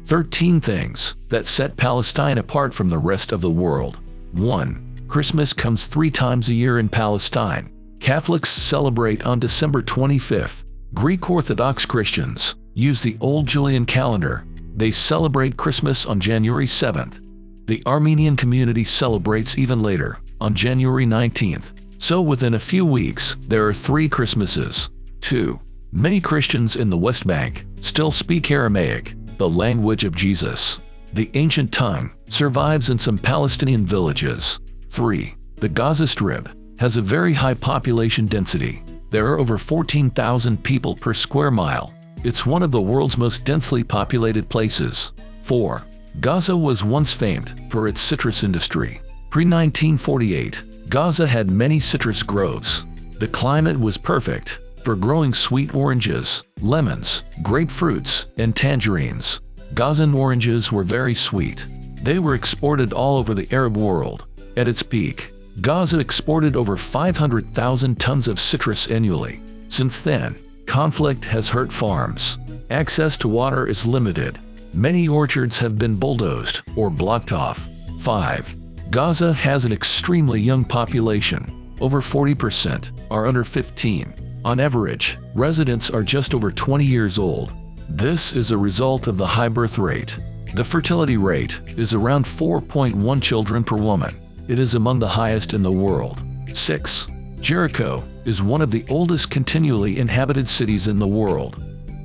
13 things that set Palestine apart from the rest of the world. 1. Christmas comes 3 times a year in Palestine. Catholics celebrate on December 25th. Greek Orthodox Christians use the old Julian calendar. They celebrate Christmas on January 7th. The Armenian community celebrates even later, on January 19th. So within a few weeks, there are 3 Christmases. 2. Many Christians in the West Bank still speak Aramaic, the language of Jesus. The ancient tongue survives in some Palestinian villages. 3. The Gaza Strip has a very high population density. There are over 14,000 people per square mile. It's one of the world's most densely populated places. 4. Gaza was once famed for its citrus industry. Pre-1948, Gaza had many citrus groves. The climate was perfect for growing sweet oranges, lemons, grapefruits, and tangerines. Gazan oranges were very sweet. They were exported all over the Arab world. At its peak, Gaza exported over 500,000 tons of citrus annually. Since then, conflict has hurt farms. Access to water is limited. Many orchards have been bulldozed or blocked off. 5. Gaza has an extremely young population. Over 40% are under 15. On average, residents are just over 20 years old. This is a result of the high birth rate. The fertility rate is around 4.1 children per woman. It is among the highest in the world. 6. Jericho is one of the oldest continually inhabited cities in the world.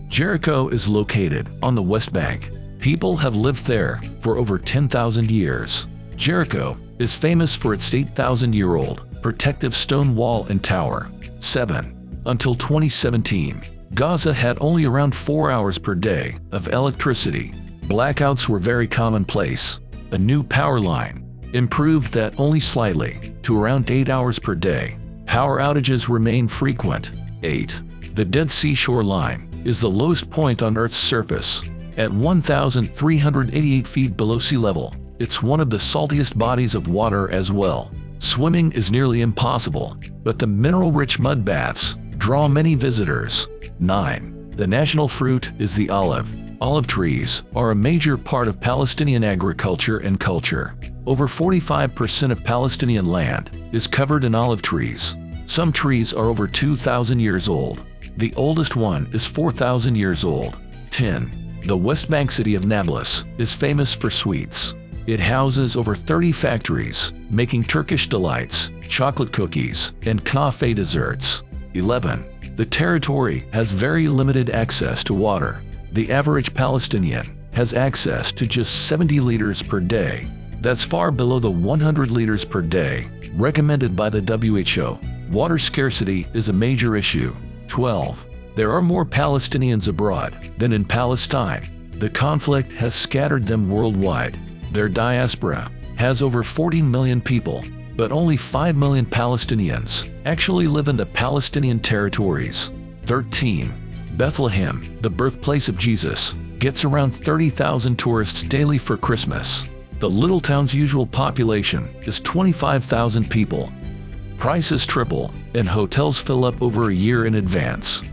Jericho is located on the West Bank. People have lived there for over 10,000 years. Jericho is famous for its 8,000-year-old protective stone wall and tower. 7. Until 2017, Gaza had only around 4 hours per day of electricity. Blackouts were very commonplace. A new power line improved that only slightly to around 8 hours per day. Power outages remain frequent. 8. The Dead Sea shoreline is the lowest point on Earth's surface. At 1,388 feet below sea level, it's one of the saltiest bodies of water as well. Swimming is nearly impossible, but the mineral-rich mud baths draw many visitors. 9. The national fruit is the olive. Olive trees are a major part of Palestinian agriculture and culture. Over 45% of Palestinian land is covered in olive trees. Some trees are over 2,000 years old. The oldest one is 4,000 years old. 10. The West Bank city of Nablus is famous for sweets. It houses over 30 factories, making Turkish delights, chocolate cookies, and knafe desserts. 11. The territory has very limited access to water. The average Palestinian has access to just 70 liters per day. That's far below the 100 liters per day recommended by the WHO. Water scarcity is a major issue. 12. There are more Palestinians abroad than in Palestine. The conflict has scattered them worldwide. Their diaspora has over 40 million people, but only 5 million Palestinians actually live in the Palestinian territories. 13. Bethlehem, the birthplace of Jesus, gets around 30,000 tourists daily for Christmas. The little town's usual population is 25,000 people. Prices triple, and hotels fill up over a year in advance.